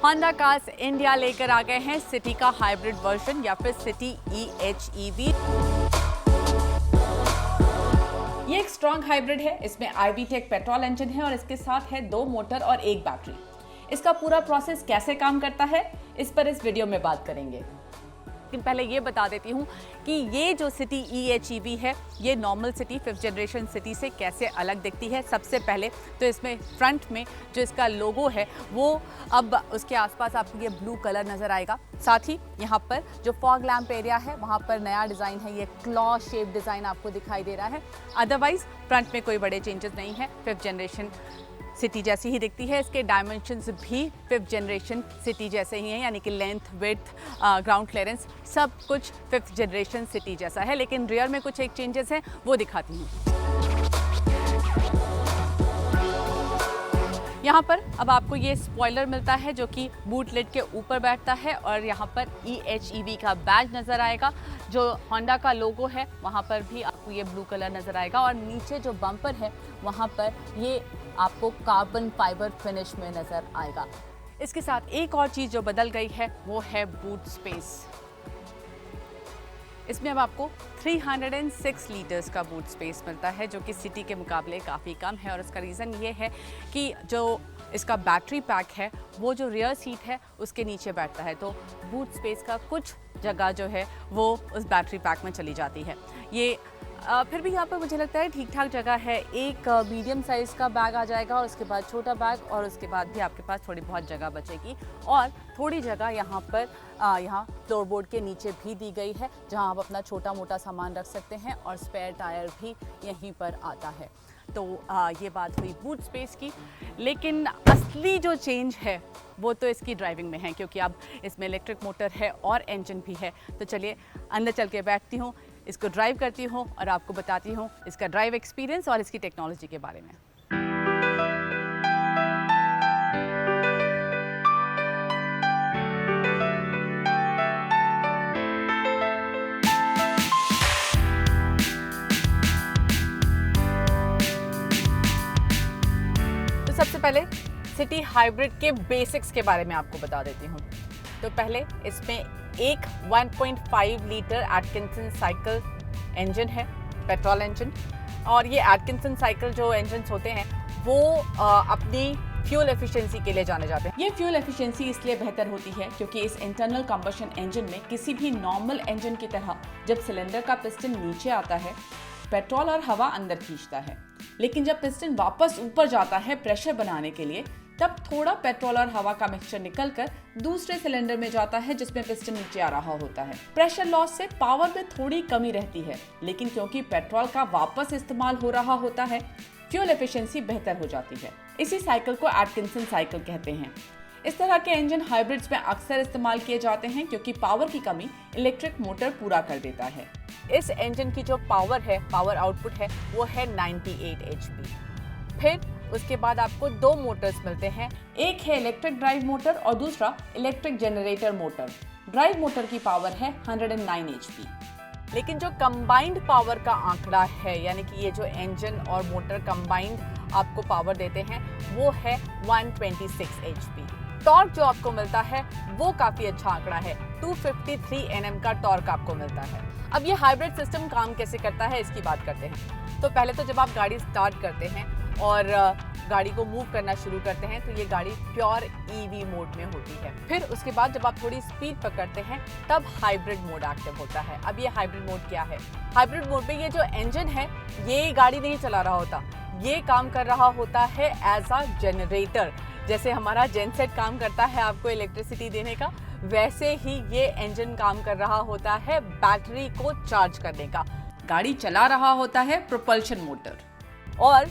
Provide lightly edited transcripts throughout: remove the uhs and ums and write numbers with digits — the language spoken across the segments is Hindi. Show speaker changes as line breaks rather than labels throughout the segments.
होंडा कार्स इंडिया लेकर आ गए हैं सिटी का हाइब्रिड वर्जन या फिर सिटी EHEV। ये एक स्ट्रॉन्ग हाइब्रिड है। इसमें iVTEC पेट्रोल इंजन है और इसके साथ है 2 मोटर और 1 बैटरी। इसका पूरा प्रोसेस कैसे काम करता है इस पर इस वीडियो में बात करेंगे। लेकिन पहले ये बता देती हूँ कि ये जो सिटी EHEV है ये normal city 5th generation city से कैसे अलग दिखती है। सबसे पहले तो इसमें फ्रंट में जो इसका लोगो है वो अब उसके आसपास आपको ये ब्लू कलर नज़र आएगा। साथ ही यहाँ पर जो फॉग लैम्प एरिया है वहाँ पर नया डिज़ाइन है, ये क्लॉ शेप डिज़ाइन आपको दिखाई दे रहा है। अदरवाइज फ्रंट में कोई बड़े चेंजेस नहीं है, 5th जनरेशन सिटी जैसी ही दिखती है। इसके डायमेंशंस भी 5th जनरेशन सिटी जैसे ही हैं, यानी कि लेंथ, विड्थ, ग्राउंड क्लियरेंस सब कुछ 5th जनरेशन सिटी जैसा है। लेकिन रियर में कुछ एक चेंजेस हैं, वो दिखाती हूँ। यहाँ पर अब आपको ये स्पॉइलर मिलता है जो कि बूट लिड के ऊपर बैठता है और यहाँ पर EHEV का बैज नज़र आएगा। जो होंडा का लोगो है वहाँ पर भी आपको ये ब्लू कलर नज़र आएगा और नीचे जो बम्पर है वहाँ पर ये आपको कार्बन फाइबर फिनिश में नज़र आएगा। इसके साथ एक और चीज़ जो बदल गई है वो है बूट स्पेस। इसमें अब आपको 306 लीटर्स का बूट स्पेस मिलता है जो कि सिटी के मुकाबले काफ़ी कम है। और इसका रीज़न ये है कि जो इसका बैटरी पैक है वो जो रियर सीट है उसके नीचे बैठता है, तो बूट स्पेस का कुछ जगह जो है वो उस बैटरी पैक में चली जाती है। ये फिर भी यहाँ पर मुझे लगता है ठीक ठाक जगह है। एक मीडियम साइज़ का बैग आ जाएगा और उसके बाद छोटा बैग और उसके बाद भी आपके पास थोड़ी बहुत जगह बचेगी। और थोड़ी जगह यहाँ पर यहाँ फ्लोरबोर्ड के नीचे भी दी गई है जहाँ आप अपना छोटा मोटा सामान रख सकते हैं और स्पेयर टायर भी यहीं पर आता है। तो ये बात हुई बूट स्पेस की। लेकिन असली जो चेंज है वो तो इसकी ड्राइविंग में है, क्योंकि अब इसमें इलेक्ट्रिक मोटर है और इंजन भी है। तो चलिए अंदर चल के बैठती हूँ, इसको ड्राइव करती हूँ और आपको बताती हूँ इसका ड्राइव एक्सपीरियंस और इसकी टेक्नोलॉजी के बारे में। तो सबसे पहले सिटी हाइब्रिड के बेसिक्स के बारे में आपको बता देती हूँ। तो पहले इसमें एक 1.5 लीटर एटकिंसन साइकिल इंजन है, पेट्रोल इंजन। और ये एटकिंसन साइकिल जो इंजन्स होते हैं वो अपनी फ्यूल एफिशिएंसी के लिए जाने जाते हैं। ये फ्यूल एफिशिएंसी इसलिए बेहतर होती है क्योंकि इस इंटरनल कंबशन इंजन में किसी भी नॉर्मल इंजन की तरह जब सिलेंडर का पिस्टन नीचे आता है पेट्रोल और हवा अंदर खींचता है, लेकिन जब पिस्टन वापस ऊपर जाता है प्रेशर बनाने के लिए तब थोड़ा पेट्रोल और हवा का मिक्सचर निकलकर दूसरे सिलेंडर में जाता है जिसमें पिस्टन नीचे आ रहा होता है। प्रेशर लॉस से पावर में थोड़ी कमी रहती है, लेकिन क्योंकि पेट्रोल का वापस इस्तेमाल हो रहा होता है फ्यूल एफिशिएंसी बेहतर हो जाती है। इसी साइकिल को एटकिंसन साइकिल कहते हैं। इस तरह के इंजन हाइब्रिड्स में अक्सर इस्तेमाल किए जाते हैं क्योंकि पावर की कमी इलेक्ट्रिक मोटर पूरा कर देता है। इस इंजन की जो पावर आउटपुट है वो है 98 HP। फिर उसके बाद आपको 2 मोटर्स मिलते हैं, एक है इलेक्ट्रिक ड्राइव मोटर और दूसरा electric generator motor. Drive motor की पावर है 109 HP। लेकिन जो कंबाइंड पावर का आंकड़ा है, यानी कि ये जो इंजन और मोटर कंबाइंड आपको पावर देते हैं वो है 126 HP। टॉर्क जो आपको मिलता है वो काफ़ी अच्छा आंकड़ा है, 253 Nm का टॉर्क आपको मिलता है। अब ये हाइब्रिड सिस्टम काम कैसे करता है इसकी बात करते हैं। तो पहले तो जब आप गाड़ी स्टार्ट करते हैं और गाड़ी को मूव करना शुरू करते हैं तो ये गाड़ी प्योर EV मोड में होती है। फिर उसके बाद जब आप थोड़ी स्पीड पकड़ते हैं तब हाइब्रिड मोड एक्टिव होता है। अब ये हाइब्रिड मोड क्या है? हाइब्रिड मोड में ये जो इंजन है ये गाड़ी नहीं चला रहा होता, ये काम कर रहा होता है एज अ जनरेटर। जैसे हमारा जेनसेट काम करता है आपको इलेक्ट्रिसिटी देने का, वैसे ही ये इंजन काम कर रहा होता है बैटरी को चार्ज करने का। गाड़ी चला रहा होता है प्रोपल्शन मोटर। और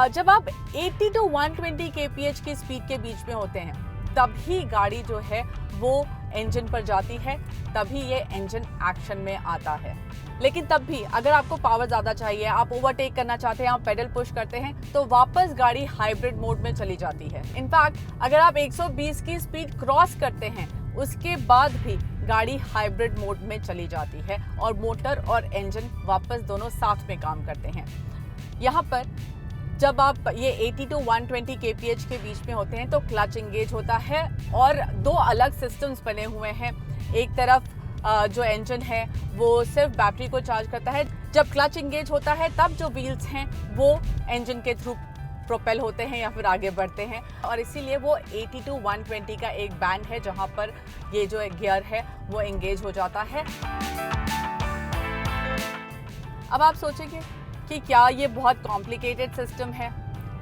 जब आप 80 to 120 kph की स्पीड के बीच में होते हैं तभी गाड़ी जो है वो इंजन पर जाती है, तभी ये इंजन एक्शन में आता है। लेकिन तब भी अगर आपको पावर ज़्यादा चाहिए, आप ओवरटेक करना चाहते हैं, आप पेडल पुश करते हैं तो वापस गाड़ी हाइब्रिड मोड में चली जाती है। इनफैक्ट अगर आप 120 की स्पीड क्रॉस करते हैं उसके बाद भी गाड़ी हाइब्रिड मोड में चली जाती है और मोटर और इंजन वापस दोनों साथ में काम करते हैं। यहाँ पर जब आप ये 80 to 120 kph के बीच में होते हैं तो क्लच इंगेज होता है और दो अलग सिस्टम्स बने हुए हैं। एक तरफ जो इंजन है वो सिर्फ बैटरी को चार्ज करता है। जब क्लच इंगेज होता है तब जो व्हील्स हैं वो इंजन के थ्रू प्रोपेल होते हैं या फिर आगे बढ़ते हैं, और इसीलिए वो 80 to 120 का एक बैंड है जहां पर ये जो गियर है वो इंगेज हो जाता है। अब आप सोचेंगे कि क्या ये बहुत कॉम्प्लिकेटेड सिस्टम है?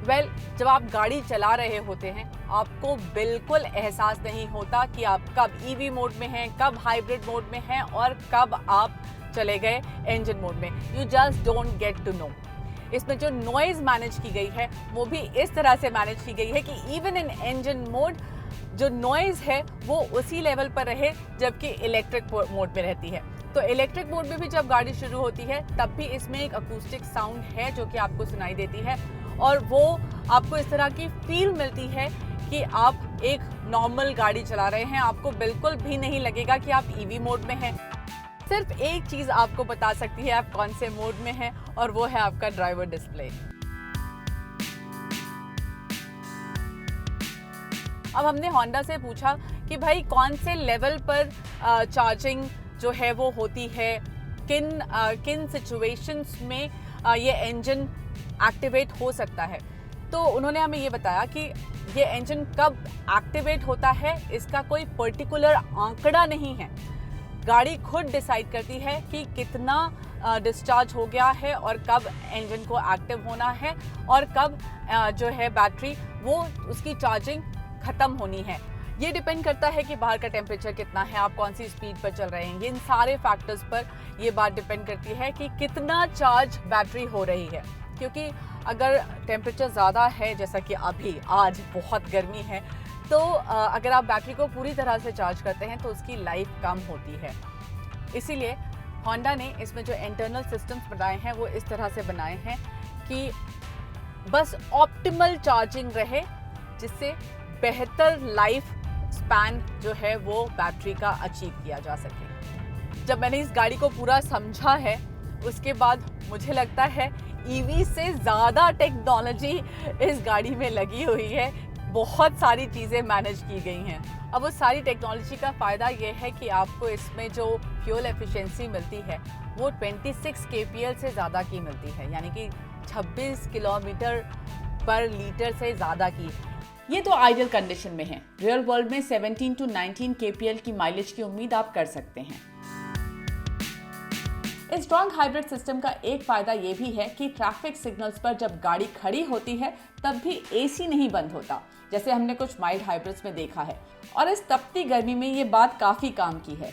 वेल, जब आप गाड़ी चला रहे होते हैं आपको बिल्कुल एहसास नहीं होता कि आप कब ईवी मोड में हैं, कब हाइब्रिड मोड में हैं और कब आप चले गए इंजन मोड में। You just don't get to know. इसमें जो नॉइज मैनेज की गई है वो भी इस तरह से मैनेज की गई है कि इवन इन इंजन मोड जो नॉइज है वो उसी लेवल पर रहे जबकि इलेक्ट्रिक मोड में रहती है। तो इलेक्ट्रिक मोड में भी जब गाड़ी शुरू होती है तब भी इसमें एक अकूस्टिक साउंड है जो कि आपको सुनाई देती है, और वो आपको इस तरह की फील मिलती है कि आप एक नॉर्मल गाड़ी चला रहे हैं। आपको बिल्कुल भी नहीं लगेगा कि आप ईवी मोड में हैं। सिर्फ एक चीज आपको बता सकती है आप कौन से मोड में हैं, और वो है आपका ड्राइवर डिस्प्ले। अब हमने होंडा से पूछा कि भाई कौन से लेवल पर चार्जिंग जो है वो होती है, किन सिचुएशंस में ये इंजन एक्टिवेट हो सकता है। तो उन्होंने हमें ये बताया कि ये इंजन कब एक्टिवेट होता है इसका कोई पर्टिकुलर आंकड़ा नहीं है। गाड़ी खुद डिसाइड करती है कि कितना डिस्चार्ज हो गया है और कब इंजन को एक्टिव होना है और कब जो है बैटरी वो उसकी चार्जिंग ख़त्म होनी है। ये डिपेंड करता है कि बाहर का टेम्परेचर कितना है, आप कौन सी स्पीड पर चल रहे हैं। इन सारे फैक्टर्स पर ये बात डिपेंड करती है कि कितना चार्ज बैटरी हो रही है। क्योंकि अगर टेम्परेचर ज़्यादा है, जैसा कि अभी आज बहुत गर्मी है, तो अगर आप बैटरी को पूरी तरह से चार्ज करते हैं तो उसकी लाइफ कम होती है। इसीलिए होंडा ने इसमें जो इंटरनल सिस्टम्स बनाए हैं वो इस तरह से बनाए हैं कि बस ऑप्टिमल चार्जिंग रहे, जिससे बेहतर लाइफ स्पैन जो है वो बैटरी का अचीव किया जा सके। जब मैंने इस गाड़ी को पूरा समझा है उसके बाद मुझे लगता है ईवी से ज़्यादा टेक्नोलॉजी इस गाड़ी में लगी हुई है। बहुत सारी चीज़ें मैनेज की गई हैं। अब उस सारी टेक्नोलॉजी का फ़ायदा ये है कि आपको इसमें जो फ्यूल एफिशिएंसी मिलती है वो 26 kPa से ज़्यादा की मिलती है, यानी कि 26 किलोमीटर पर लीटर से ज़्यादा की। ये तो आइडियल कंडीशन में है। रियल वर्ल्ड में 17 to 19 kpl की माइलेज की उम्मीद आप कर सकते हैं। इस स्ट्रॉन्ग हाइब्रिड सिस्टम का एक फायदा ये भी है कि ट्रैफिक सिग्नल्स पर जब गाड़ी खड़ी होती है तब भी एसी नहीं बंद होता, जैसे हमने कुछ माइल्ड हाइब्रिड्स में देखा है, और इस तपती गर्मी में ये बात काफी काम की है।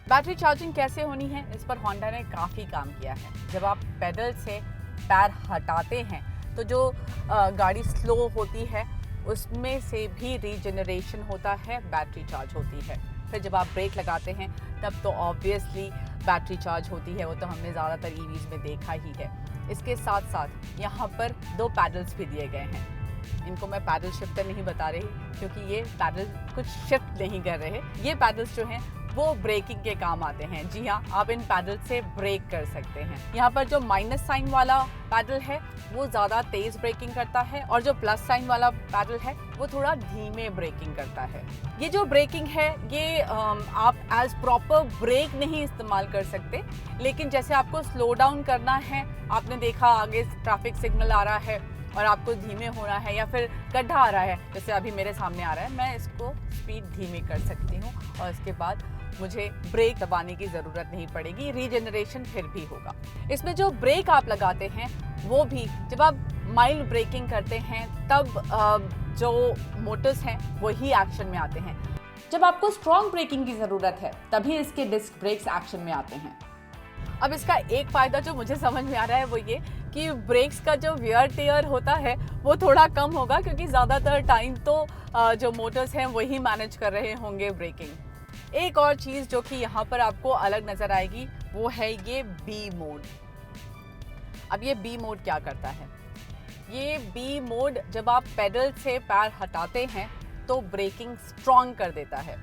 बैटरी चार्जिंग कैसे होनी है इस पर होंडा ने काफी काम किया है। जब आप पैडल से पैर हटाते हैं तो जो गाड़ी स्लो होती है उसमें से भी रीजनरेशन होता है, बैटरी चार्ज होती है। फिर जब आप ब्रेक लगाते हैं तब तो ऑब्वियसली बैटरी चार्ज होती है, वो तो हमने ज़्यादातर ईवीज़ में देखा ही है। इसके साथ साथ यहाँ पर 2 पैडल्स भी दिए गए हैं। इनको मैं पैडल शिफ्टर नहीं बता रही क्योंकि ये पैडल कुछ शिफ्ट नहीं कर रहे। ये पैडल्स जो हैं वो ब्रेकिंग के काम आते हैं। जी हाँ, आप इन पैडल से ब्रेक कर सकते हैं। यहाँ पर जो माइनस साइन वाला पैडल है वो ज़्यादा तेज़ ब्रेकिंग करता है, और जो प्लस साइन वाला पैडल है वो थोड़ा धीमे ब्रेकिंग करता है। ये जो ब्रेकिंग है ये आप एज प्रॉपर ब्रेक नहीं इस्तेमाल कर सकते, लेकिन जैसे आपको स्लो डाउन करना है, आपने देखा आगे ट्रैफिक सिग्नल आ रहा है और आपको धीमे होना है, या फिर गड्ढा आ रहा है जैसे अभी मेरे सामने आ रहा है, मैं इसको स्पीड धीमी कर सकती हूँ और इसके बाद मुझे ब्रेक दबाने की ज़रूरत नहीं पड़ेगी। रीजनरेशन फिर भी होगा। इसमें जो ब्रेक आप लगाते हैं वो भी जब आप माइल्ड ब्रेकिंग करते हैं तब जो मोटर्स हैं वही एक्शन में आते हैं। जब आपको स्ट्रॉन्ग ब्रेकिंग की ज़रूरत है तभी इसके डिस्क ब्रेक्स एक्शन में आते हैं। अब इसका एक फ़ायदा जो मुझे समझ में आ रहा है वो ये कि ब्रेक्स का जो वियर टेयर होता है वो थोड़ा कम होगा, क्योंकि ज़्यादातर टाइम तो जो मोटर्स हैं वही मैनेज कर रहे होंगे ब्रेकिंग। एक और चीज़ जो कि यहाँ पर आपको अलग नज़र आएगी वो है ये बी मोड। अब ये बी मोड क्या करता है? ये बी मोड जब आप पेडल से पैर हटाते हैं तो ब्रेकिंग स्ट्रॉन्ग कर देता है,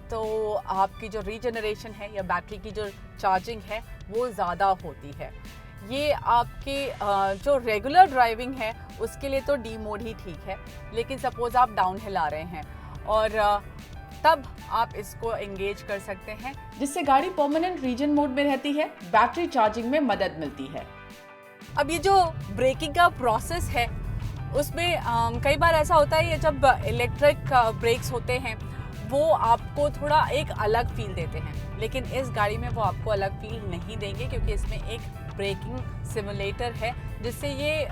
तो आपकी जो रीजनरेशन है या बैटरी की जो चार्जिंग है वो ज़्यादा होती है। ये आपके जो रेगुलर ड्राइविंग है उसके लिए तो डी मोड ही ठीक है, लेकिन सपोज आप डाउन हिल आ रहे हैं और तब आप इसको एंगेज कर सकते हैं, जिससे गाड़ी परमानेंट रीजन मोड में रहती है, बैटरी चार्जिंग में मदद मिलती है। अब ये जो ब्रेकिंग का प्रोसेस है उसमें कई बार ऐसा होता है, ये जब इलेक्ट्रिक ब्रेक्स होते हैं वो आपको थोड़ा एक अलग फील देते हैं, लेकिन इस गाड़ी में वो आपको अलग फील नहीं देंगे, क्योंकि इसमें एक ब्रेकिंग सिमुलेटर है, जिससे ये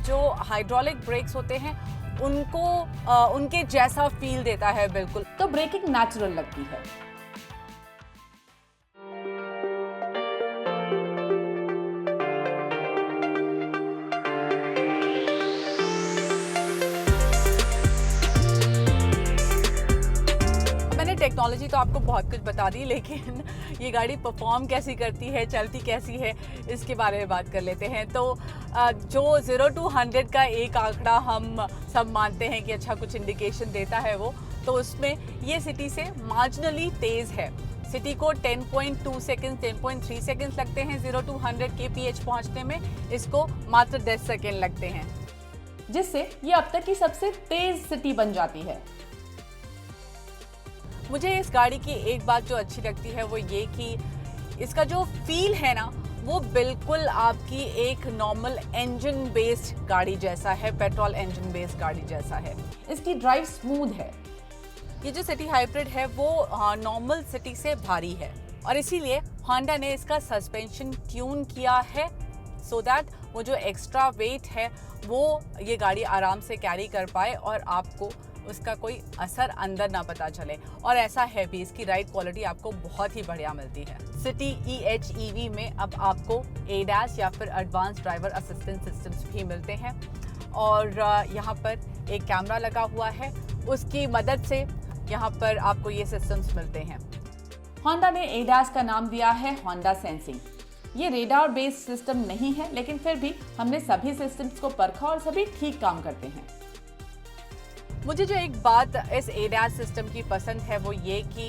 जो हाइड्रोलिक ब्रेक्स होते हैं उनको उनके जैसा फील देता है बिल्कुल, तो ब्रेकिंग नेचुरल लगती है। टेक्नोलॉजी तो आपको बहुत कुछ बता दी, लेकिन ये गाड़ी परफॉर्म कैसी करती है, चलती कैसी है, इसके बारे में बात कर लेते हैं। तो जो 0 to 100 का एक आंकड़ा हम सब मानते हैं कि अच्छा कुछ इंडिकेशन देता है वो, तो उसमें ये सिटी से मार्जिनली तेज़ है। सिटी को 10.2 सेकेंड 10.3 सेकेंड्स लगते हैं 0 to 100 kph पहुंचने में, इसको मात्र 10 सेकेंड लगते हैं, जिससे ये अब तक की सबसे तेज़ सिटी बन जाती है। मुझे इस गाड़ी की एक बात जो अच्छी लगती है वो ये कि इसका जो फील है ना वो बिल्कुल आपकी एक नॉर्मल इंजन बेस्ड गाड़ी जैसा है, पेट्रोल इंजन बेस्ड गाड़ी जैसा है। इसकी ड्राइव स्मूथ है। ये जो सिटी हाइब्रिड है वो नॉर्मल सिटी से भारी है, और इसीलिए होंडा ने इसका सस्पेंशन ट्यून किया है सो दैट वो जो एक्स्ट्रा वेट है वो ये गाड़ी आराम से कैरी कर पाए और आपको उसका कोई असर अंदर ना पता चले। और ऐसा है भी, इसकी राइड क्वालिटी आपको बहुत ही बढ़िया मिलती है। सिटी EHEV में अब आपको ADAS या फिर एडवांस ड्राइवर असिस्टेंट सिस्टम्स भी मिलते हैं, और यहाँ पर एक कैमरा लगा हुआ है, उसकी मदद से यहाँ पर आपको ये सिस्टम्स मिलते हैं। होंडा ने ADAS का नाम दिया है होंडा सेंसिंग। ये रेडार बेस्ड सिस्टम नहीं है, लेकिन फिर भी हमने सभी सिस्टम्स को परखा और सभी ठीक काम करते हैं। मुझे जो एक बात इस ADAS सिस्टम की पसंद है वो ये कि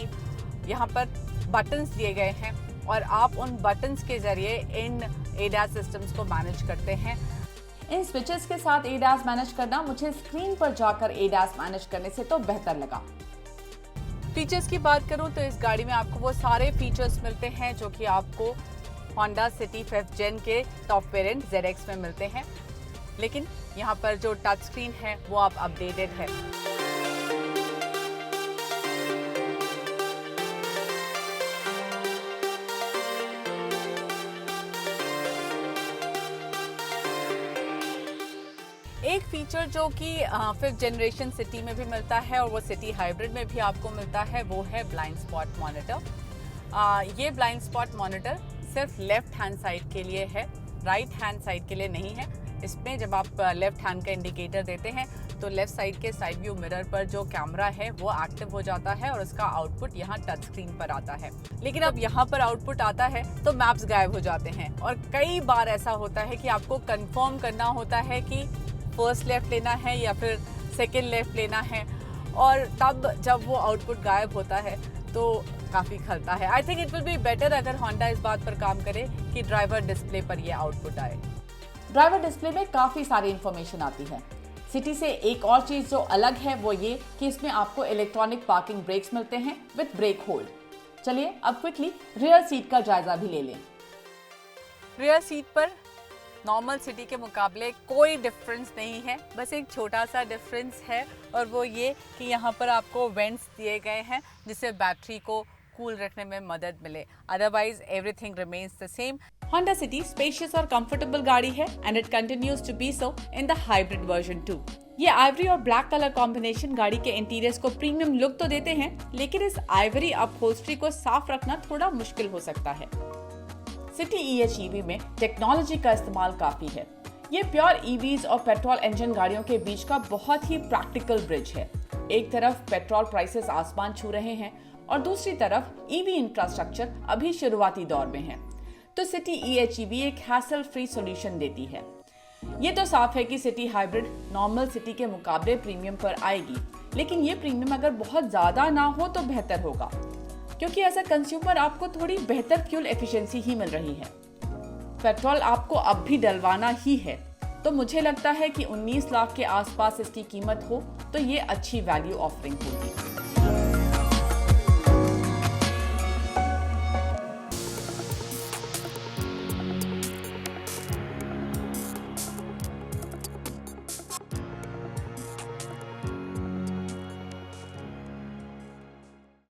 यहाँ पर बटन्स दिए गए हैं और आप उन बटन्स के ज़रिए इन ADAS सिस्टम्स को मैनेज करते हैं। इन स्विचेस के साथ ADAS मैनेज करना मुझे स्क्रीन पर जाकर ADAS मैनेज करने से तो बेहतर लगा। फीचर्स की बात करूँ तो इस गाड़ी में आपको वो सारे फीचर्स मिलते हैं जो कि आपको Honda City 5th Gen के टॉप वेरिएंट ZX में मिलते हैं, लेकिन यहाँ पर जो टच स्क्रीन है वो आप अपडेटेड है। एक फीचर जो कि 5th जनरेशन सिटी में भी मिलता है और वो सिटी हाइब्रिड में भी आपको मिलता है वो है ब्लाइंड स्पॉट मॉनिटर। ये ब्लाइंड स्पॉट मॉनिटर सिर्फ लेफ्ट हैंड साइड के लिए है, राइट हैंड साइड के लिए नहीं है। इसमें जब आप लेफ्ट हैंड का इंडिकेटर देते हैं तो लेफ्ट साइड के साइड व्यू मिरर पर जो कैमरा है वो एक्टिव हो जाता है और उसका आउटपुट यहाँ टच स्क्रीन पर आता है। लेकिन अब यहाँ पर आउटपुट आता है तो मैप्स गायब हो जाते हैं, और कई बार ऐसा होता है कि आपको कंफर्म करना होता है कि फर्स्ट लेफ्ट लेना है या फिर सेकेंड लेफ्ट लेना है, और तब जब वो आउटपुट गायब होता है तो काफ़ी खलता है। I think it will be better अगर होंडा इस बात पर काम करे कि ड्राइवर डिस्प्ले पर ये आउटपुट आए। ड्राइवर डिस्प्ले में काफ़ी सारी इंफॉर्मेशन आती है। सिटी से एक और चीज़ जो अलग है वो ये कि इसमें आपको इलेक्ट्रॉनिक पार्किंग ब्रेक्स मिलते हैं विद ब्रेक होल्ड। चलिए अब क्विकली रियर सीट का जायजा भी ले लें। रियर सीट पर नॉर्मल सिटी के मुकाबले कोई डिफरेंस नहीं है, बस एक छोटा सा डिफरेंस है, और वो ये कि यहाँ पर आपको वेंट्स दिए गए हैं जिससे बैटरी को कूल रखने में मदद मिले। Otherwise everything remains the same. Honda City spacious और कंफर्टेबल गाड़ी है and it continues to be so in the hybrid version 2। ये आइवरी और ब्लैक कलर कॉम्बिनेशन गाड़ी के इंटीरियर्स को प्रीमियम लुक तो देते हैं, लेकिन इस आइवरी अपहोल्स्ट्री को साफ रखना थोड़ा मुश्किल हो सकता है। सिटी EHEV में टेक्नोलॉजी का इस्तेमाल काफी है। ये प्योर EVs और पेट्रोल इंजन गाड़ियों के बीच का बहुत ही प्रैक्टिकल ब्रिज है। एक तरफ पेट्रोल प्राइसेस आसमान छू रहे हैं और दूसरी तरफ EV इंफ्रास्ट्रक्चर अभी शुरुआती दौर में है, तो सिटी EHEV एक हैसल फ्री सॉल्यूशन देती है। ये तो साफ है कि सिटी हाइब्रिड नॉर्मल सिटी के मुकाबले प्रीमियम पर आएगी, लेकिन ये प्रीमियम अगर बहुत ज्यादा ना हो तो बेहतर होगा, क्योंकि एज अ कंज्यूमर आपको थोड़ी बेहतर फ्यूल एफिशिएंसी ही मिल रही है। पेट्रोल आपको अब भी डलवाना ही है, तो मुझे लगता है कि 19 लाख के आसपास इसकी कीमत हो तो ये अच्छी वैल्यू ऑफरिंग होगी।